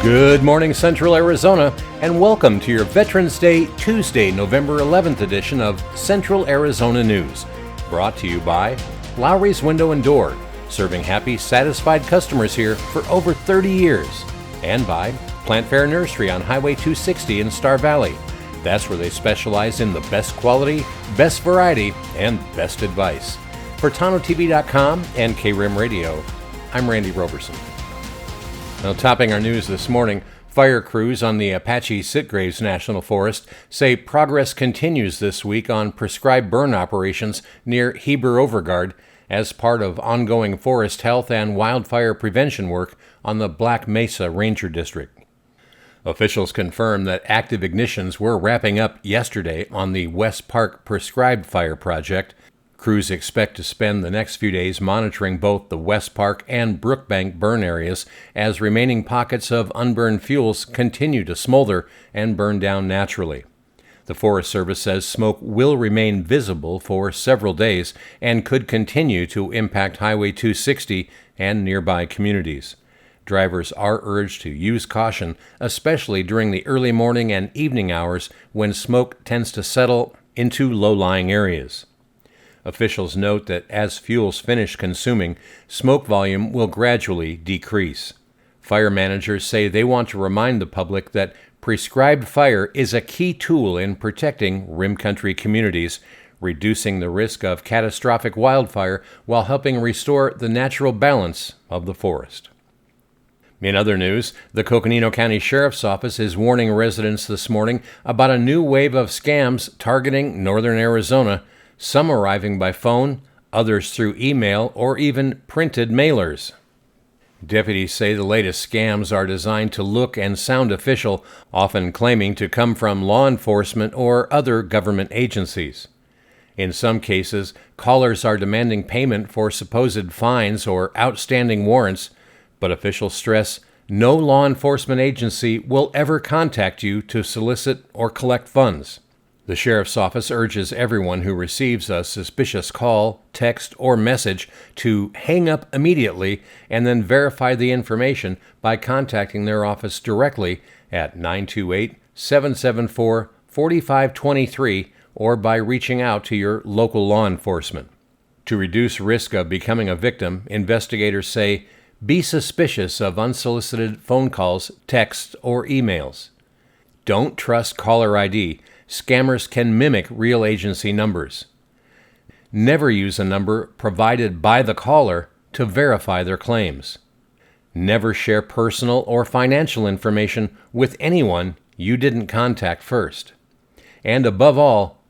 Good morning, Central Arizona, and welcome to your Veterans Day Tuesday, November 11th edition of Central Arizona News. Brought to you by Lowry's Window and Door, serving happy, satisfied customers here for over 30 years. And by Plant Fair Nursery on Highway 260 in Star Valley. That's where they specialize in the best quality, best variety, and best advice. For Tonto-TV.com and KRIM Radio, I'm Randy Roberson. Now, topping our news this morning, fire crews on the Apache Sitgraves National Forest say progress continues this week on prescribed burn operations near Heber Overguard as part of ongoing forest health and wildfire prevention work on the Black Mesa Ranger District. Officials confirm that active ignitions were wrapping up yesterday on the West Park Prescribed Fire Project. Crews expect to spend the next few days monitoring both the West Park and Brookbank burn areas as remaining pockets of unburned fuels continue to smolder and burn down naturally. The Forest Service says smoke will remain visible for several days and could continue to impact Highway 260 and nearby communities. Drivers are urged to use caution, especially during the early morning and evening hours when smoke tends to settle into low-lying areas. Officials note that as fuels finish consuming, smoke volume will gradually decrease. Fire managers say they want to remind the public that prescribed fire is a key tool in protecting rim country communities, reducing the risk of catastrophic wildfire while helping restore the natural balance of the forest. In other news, the Coconino County Sheriff's Office is warning residents this morning about a new wave of scams targeting northern Arizona, some arriving by phone, others through email, or even printed mailers. Deputies say the latest scams are designed to look and sound official, often claiming to come from law enforcement or other government agencies. In some cases, callers are demanding payment for supposed fines or outstanding warrants, but officials stress no law enforcement agency will ever contact you to solicit or collect funds. The Sheriff's Office urges everyone who receives a suspicious call, text, or message to hang up immediately and then verify the information by contacting their office directly at 928-774-4523 or by reaching out to your local law enforcement. To reduce risk of becoming a victim, investigators say, be suspicious of unsolicited phone calls, texts, or emails. Don't trust caller ID. Scammers can mimic real agency numbers. Never use a number provided by the caller to verify their claims. Never share personal or financial information with anyone you didn't contact first. And above all,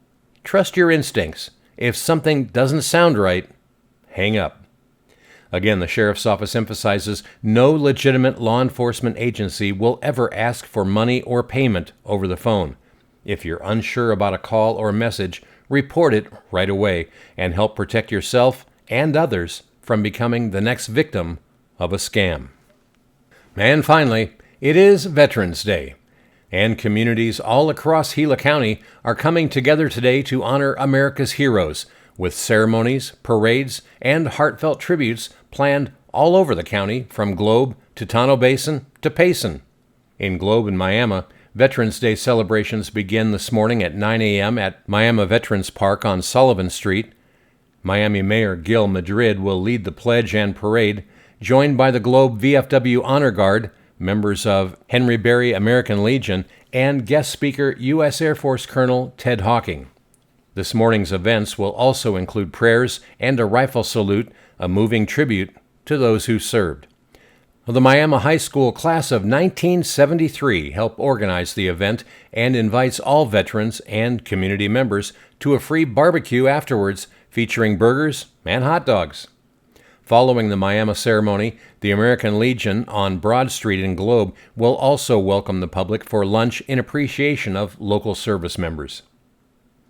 trust your instincts. If something doesn't sound right, hang up. Again, the Sheriff's Office emphasizes no legitimate law enforcement agency will ever ask for money or payment over the phone. If you're unsure about a call or message, report it right away and help protect yourself and others from becoming the next victim of a scam. And finally, it is Veterans Day, and communities all across Gila County are coming together today to honor America's heroes, with ceremonies, parades, and heartfelt tributes planned all over the county from Globe to Tonto Basin to Payson. In Globe and Miami, Veterans Day celebrations begin this morning at 9 a.m. at Miami Veterans Park on Sullivan Street. Miami Mayor Gil Madrid will lead the pledge and parade, joined by the Globe VFW Honor Guard, members of Henry Berry American Legion, and guest speaker U.S. Air Force Colonel Ted Hawking. This morning's events will also include prayers and a rifle salute, a moving tribute to those who served. The Miami High School class of 1973 helped organize the event and invites all veterans and community members to a free barbecue afterwards featuring burgers and hot dogs. Following the Miami ceremony, the American Legion on Broad Street in Globe will also welcome the public for lunch in appreciation of local service members.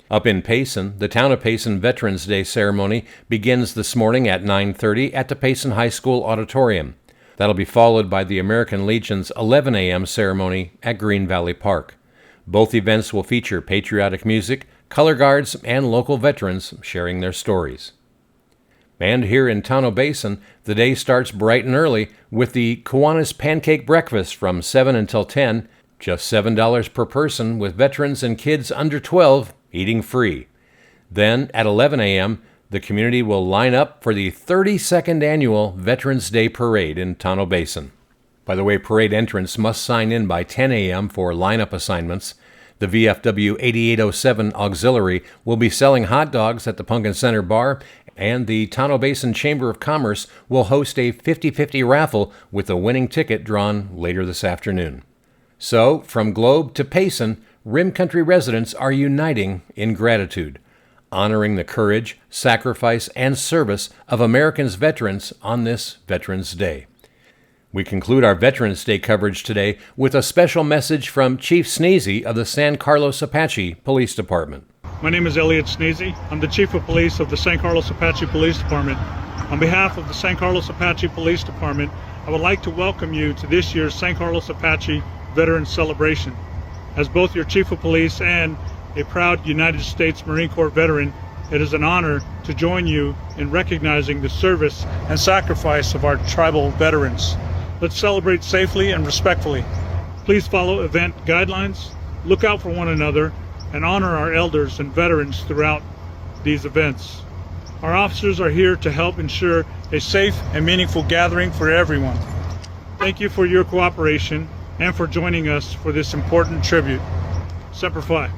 Up in Payson, the Town of Payson Veterans Day ceremony begins this morning at 9:30 at the Payson High School Auditorium. That'll be followed by the American Legion's 11 a.m. ceremony at Green Valley Park. Both events will feature patriotic music, color guards, and local veterans sharing their stories. And here in Tonto Basin, the day starts bright and early with the Kiwanis Pancake Breakfast from 7 until 10, just $7 per person, with veterans and kids under 12 eating free. Then at 11 a.m., the community will line up for the 32nd annual Veterans Day Parade in Tonto Basin. By the way, parade entrants must sign in by 10 a.m. for lineup assignments. The VFW 8807 Auxiliary will be selling hot dogs at the Pumpkin Center Bar, and the Tonto Basin Chamber of Commerce will host a 50-50 raffle with a winning ticket drawn later this afternoon. So, from Globe to Payson, Rim Country residents are uniting in gratitude, honoring the courage, sacrifice, and service of Americans' veterans on this Veterans Day. We conclude our Veterans Day coverage today with a special message from Chief Sneezy of the San Carlos Apache Police Department. My name is Elliot Sneezy. I'm the Chief of Police of the San Carlos Apache Police Department. On behalf of the San Carlos Apache Police Department, I would like to welcome you to this year's San Carlos Apache Veterans Celebration. As both your Chief of Police and a proud United States Marine Corps veteran, it is an honor to join you in recognizing the service and sacrifice of our tribal veterans. Let's celebrate safely and respectfully. Please follow event guidelines, look out for one another, and honor our elders and veterans throughout these events. Our officers are here to help ensure a safe and meaningful gathering for everyone. Thank you for your cooperation and for joining us for this important tribute. Semper Fi.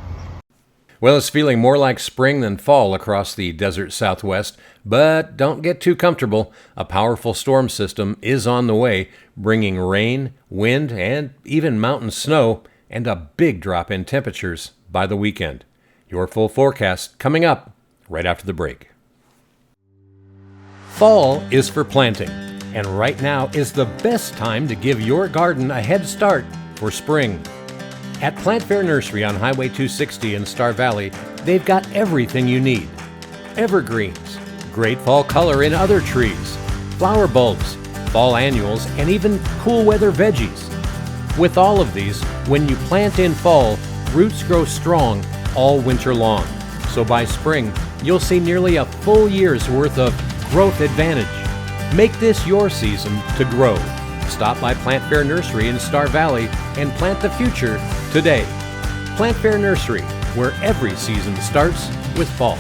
Well, it's feeling more like spring than fall across the desert Southwest, but don't get too comfortable. A powerful storm system is on the way, bringing rain, wind, and even mountain snow, and a big drop in temperatures by the weekend. Your full forecast coming up right after the break. Fall is for planting, and right now is the best time to give your garden a head start for spring. At Plant Fair Nursery on Highway 260 in Star Valley, they've got everything you need. Evergreens, great fall color in other trees, flower bulbs, fall annuals, and even cool weather veggies. With all of these, when you plant in fall, roots grow strong all winter long. So by spring, you'll see nearly a full year's worth of growth advantage. Make this your season to grow. Stop by Plant Fair Nursery in Star Valley and plant the future today. Plant Fair Nursery, where every season starts with fall.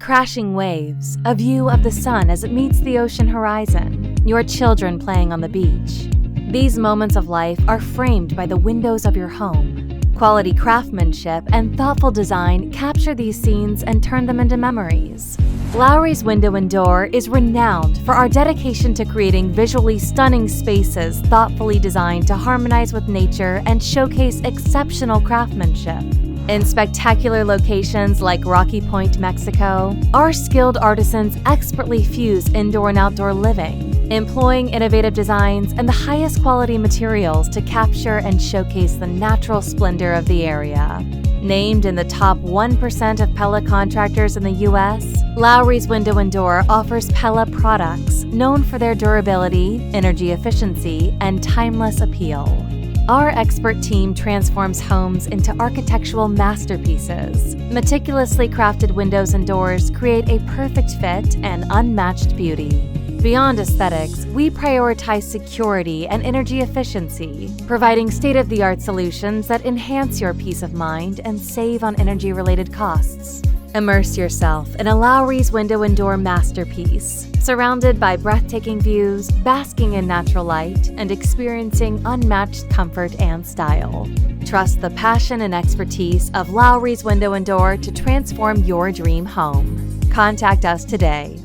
Crashing waves, a view of the sun as it meets the ocean horizon, your children playing on the beach. These moments of life are framed by the windows of your home. Quality craftsmanship and thoughtful design capture these scenes and turn them into memories. Lowry's Window and Door is renowned for our dedication to creating visually stunning spaces thoughtfully designed to harmonize with nature and showcase exceptional craftsmanship. In spectacular locations like Rocky Point, Mexico, our skilled artisans expertly fuse indoor and outdoor living, employing innovative designs and the highest quality materials to capture and showcase the natural splendor of the area. Named in the top 1% of Pella contractors in the U.S., Lowry's Window and Door offers Pella products known for their durability, energy efficiency, and timeless appeal. Our expert team transforms homes into architectural masterpieces. Meticulously crafted windows and doors create a perfect fit and unmatched beauty. Beyond aesthetics, we prioritize security and energy efficiency, providing state-of-the-art solutions that enhance your peace of mind and save on energy-related costs. Immerse yourself in a Lowry's Window and Door masterpiece, surrounded by breathtaking views, basking in natural light, and experiencing unmatched comfort and style. Trust the passion and expertise of Lowry's Window and Door to transform your dream home. Contact us today.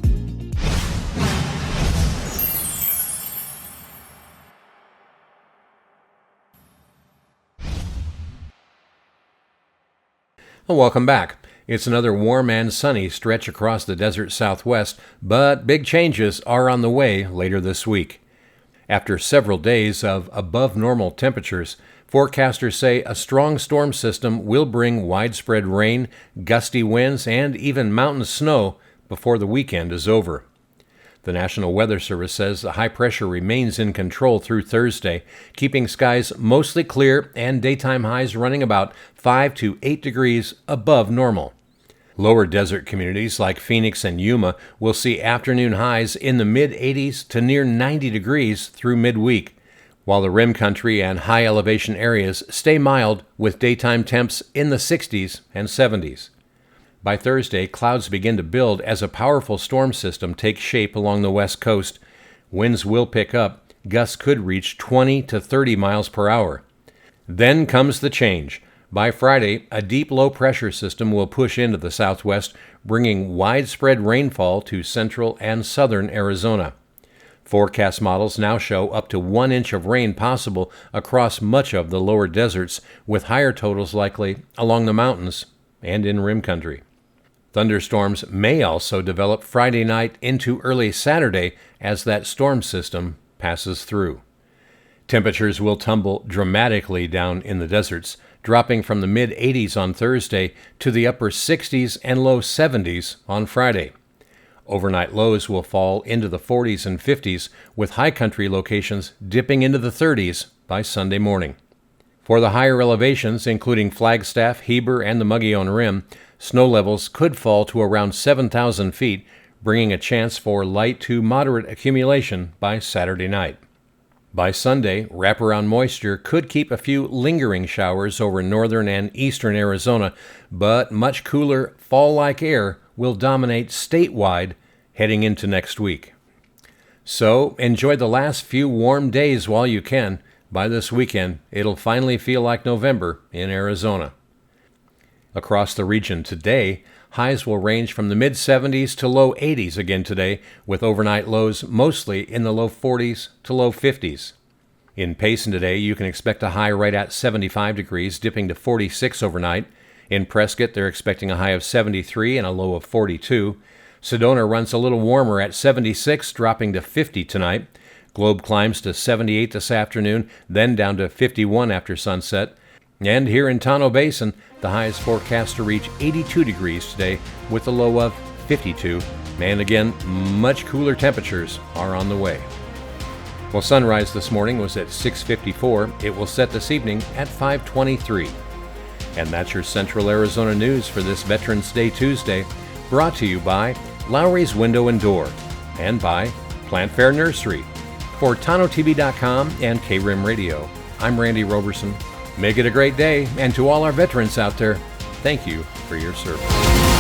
Well, welcome back. It's another warm and sunny stretch across the desert Southwest, but big changes are on the way later this week. After several days of above normal temperatures, forecasters say a strong storm system will bring widespread rain, gusty winds, and even mountain snow before the weekend is over. The National Weather Service says the high pressure remains in control through Thursday, keeping skies mostly clear and daytime highs running about 5 to 8 degrees above normal. Lower desert communities like Phoenix and Yuma will see afternoon highs in the mid-80s to near 90 degrees through midweek, while the rim country and high elevation areas stay mild with daytime temps in the 60s and 70s. By Thursday, clouds begin to build as a powerful storm system takes shape along the west coast. Winds will pick up. Gusts could reach 20 to 30 miles per hour. Then comes the change. By Friday, a deep low-pressure system will push into the southwest, bringing widespread rainfall to central and southern Arizona. Forecast models now show up to 1 inch of rain possible across much of the lower deserts, with higher totals likely along the mountains and in rim country. Thunderstorms may also develop Friday night into early Saturday as that storm system passes through. Temperatures will tumble dramatically down in the deserts, dropping from the mid-80s on Thursday to the upper 60s and low 70s on Friday. Overnight lows will fall into the 40s and 50s, with high country locations dipping into the 30s by Sunday morning. For the higher elevations, including Flagstaff, Heber, and the Mogollon Rim, snow levels could fall to around 7,000 feet, bringing a chance for light to moderate accumulation by Saturday night. By Sunday, wraparound moisture could keep a few lingering showers over northern and eastern Arizona, but much cooler fall-like air will dominate statewide heading into next week. So enjoy the last few warm days while you can. By this weekend, it'll finally feel like November in Arizona. Across the region today, highs will range from the mid-70s to low 80s again today, with overnight lows mostly in the low 40s to low 50s. In Payson today, you can expect a high right at 75 degrees, dipping to 46 overnight. In Prescott, they're expecting a high of 73 and a low of 42. Sedona runs a little warmer at 76, dropping to 50 tonight. Globe climbs to 78 this afternoon, then down to 51 after sunset. And here in Tonto Basin, the high is forecast to reach 82 degrees today with a low of 52. And again, much cooler temperatures are on the way. Well, sunrise this morning was at 6:54. It will set this evening at 5:23. And that's your Central Arizona news for this Veterans Day Tuesday, brought to you by Lowry's Window and Door and by Plant Fair Nursery. For Tonto-TV.com and KRIM Radio, I'm Randy Roberson. Make it a great day, and to all our veterans out there, thank you for your service.